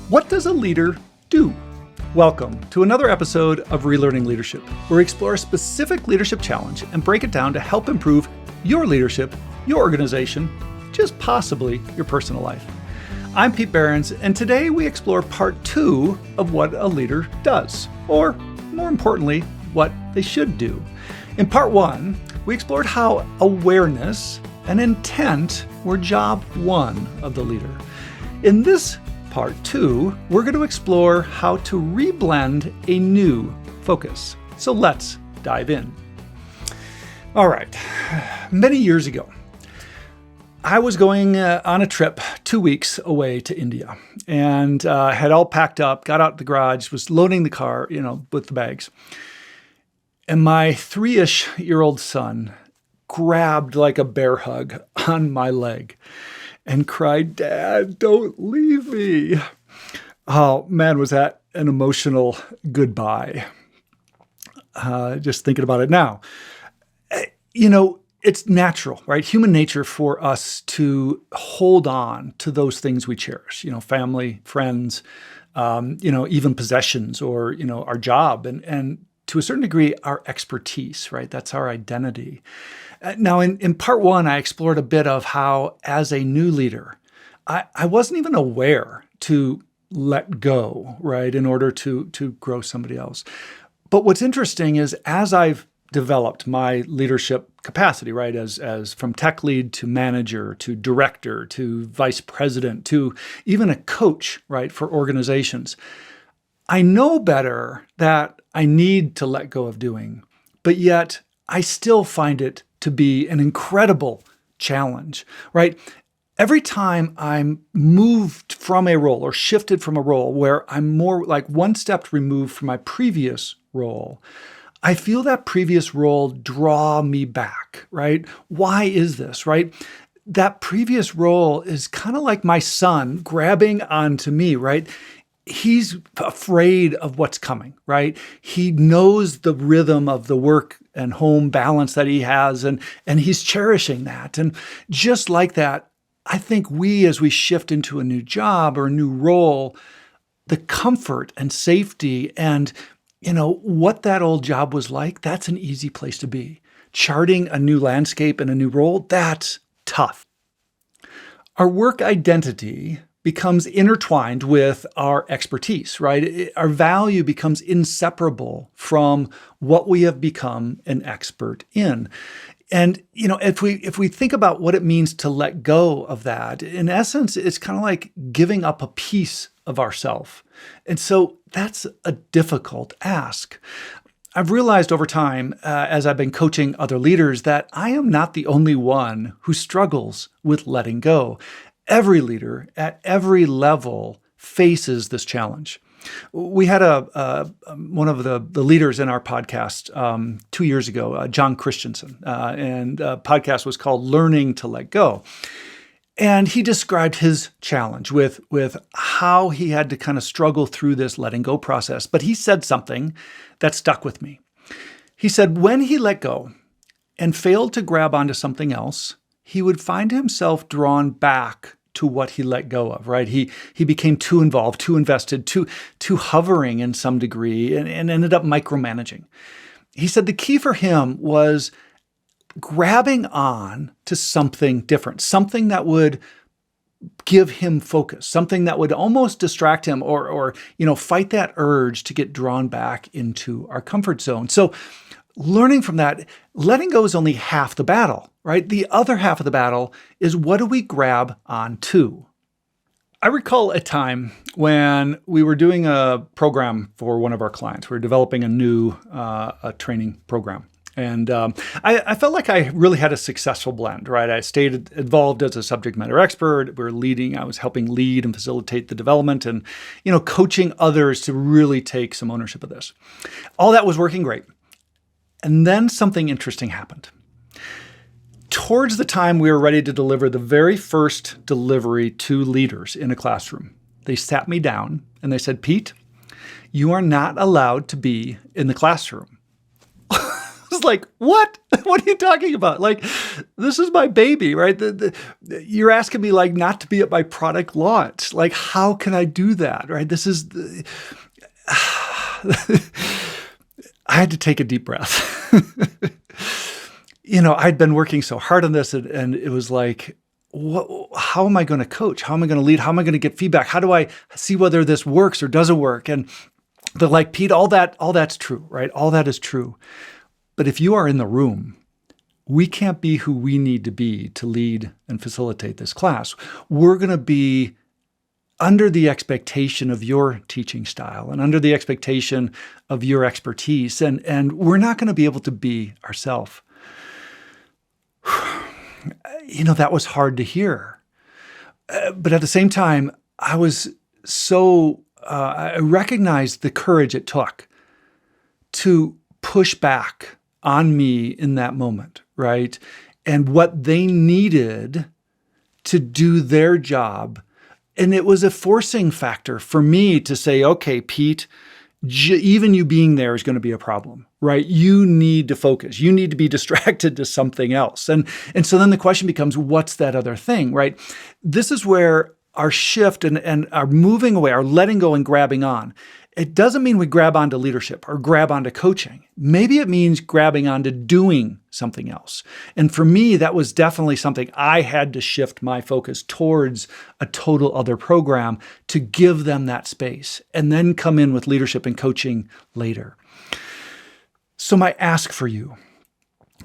What does a leader do? Welcome to another episode of Relearning Leadership, where we explore a specific leadership challenge and break it down to help improve your leadership, your organization, just possibly your personal life. I'm Pete Behrens, and today we explore part 2 of what a leader does, or more importantly, what they should do. In part 1, we explored how awareness and intent were job 1 of the leader. In this part 2, we're going to explore how to reblend a new focus. So let's dive in. All right. Many years ago, I was going on a trip 2 weeks away to India and had all packed up, got out the garage, was loading the car, with the bags. And my 3-ish-year-old son grabbed like a bear hug on my leg and cried, "Dad, don't leave me." Oh, man, was that an emotional goodbye. Just thinking about it now. It's natural, right? Human nature for us to hold on to those things we cherish, family, friends, even possessions or, our job and to a certain degree, our expertise, right? That's our identity. Now, in part 1, I explored a bit of how, as a new leader, I wasn't even aware to let go, right, in order to grow somebody else. But what's interesting is as I've developed my leadership capacity, right, as from tech lead to manager to director to vice president to even a coach, right, for organizations, I know better that I need to let go of doing, but yet I still find it to be an incredible challenge, right? Every time I'm moved from a role or shifted from a role where I'm more like one step removed from my previous role, I feel that previous role draw me back, right? Why is this, right? That previous role is kind of like my son grabbing onto me, right? He's afraid of what's coming, right? He knows the rhythm of the work and home balance that he has, and he's cherishing that. And just like that, I think as we shift into a new job or a new role, the comfort and safety and, what that old job was like, that's an easy place to be. Charting a new landscape and a new role, that's tough. Our work identity becomes intertwined with our expertise, right? Our value becomes inseparable from what we have become an expert in. And, if we think about what it means to let go of that, in essence, it's kind of like giving up a piece of ourself. And so that's a difficult ask. I've realized over time, as I've been coaching other leaders, that I am not the only one who struggles with letting go. Every leader at every level faces this challenge. We had one of the leaders in our podcast 2 years ago, John Christensen, and the podcast was called Learning to Let Go. And he described his challenge with how he had to kind of struggle through this letting go process. But he said something that stuck with me. He said, when he let go and failed to grab onto something else, he would find himself drawn back to what he let go of, right? He became too involved, too invested, too hovering in some degree and ended up micromanaging. He said the key for him was grabbing on to something different, something that would give him focus, something that would almost distract him or fight that urge to get drawn back into our comfort zone. So learning from that, letting go is only half the battle, right? The other half of the battle is what do we grab onto? I recall a time when we were doing a program for one of our clients. We were developing a new training program. And I felt like I really had a successful blend, right? I stayed involved as a subject matter expert. We were leading. I was helping lead and facilitate the development and, coaching others to really take some ownership of this. All that was working great. And then something interesting happened. Towards the time we were ready to deliver the very first delivery to leaders in a classroom, they sat me down and they said, "Pete, you are not allowed to be in the classroom." was like, what? What are you talking about? Like, this is my baby, right? You're asking me like not to be at my product launch. Like, how can I do that, right? This is, I had to take a deep breath. I'd been working so hard on this and it was like, how am I going to coach? How am I going to lead? How am I going to get feedback? How do I see whether this works or doesn't work? And they're like, Pete, all that's true, right? All that is true. But if you are in the room, we can't be who we need to be to lead and facilitate this class. We're going to be under the expectation of your teaching style and under the expectation of your expertise. And we're not going to be able to be ourselves. That was hard to hear. But at the same time, I recognized the courage it took to push back on me in that moment, right? And what they needed to do their job. And it was a forcing factor for me to say, okay, Pete, even you being there is going to be a problem, right? You need to focus. You need to be distracted to something else. And so then the question becomes, what's that other thing, right? This is where our shift and our moving away, our letting go and grabbing on, it doesn't mean we grab onto leadership or grab onto coaching. Maybe it means grabbing onto doing something else. And for me, that was definitely something I had to shift my focus towards a total other program to give them that space and then come in with leadership and coaching later. So my ask for you,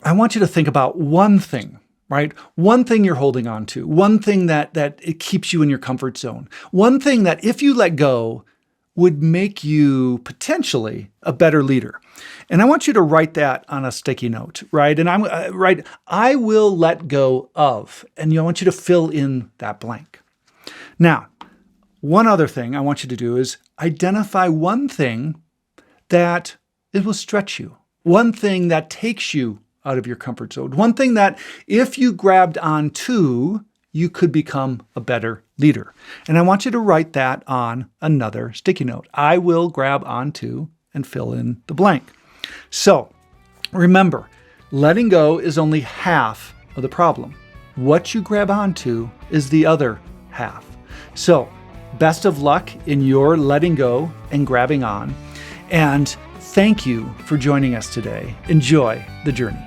I want you to think about one thing, right? One thing you're holding on to, one thing that it keeps you in your comfort zone, one thing that if you let go would make you potentially a better leader. And I want you to write that on a sticky note, right? And I'm right, I will let go of, and I want you to fill in that blank. Now, one other thing I want you to do is identify one thing that it will stretch you, one thing that takes you out of your comfort zone, one thing that if you grabbed onto, you could become a better leader. And I want you to write that on another sticky note. I will grab onto and fill in the blank. So remember, letting go is only half of the problem. What you grab onto is the other half. So best of luck in your letting go and grabbing on. And thank you for joining us today. Enjoy the journey.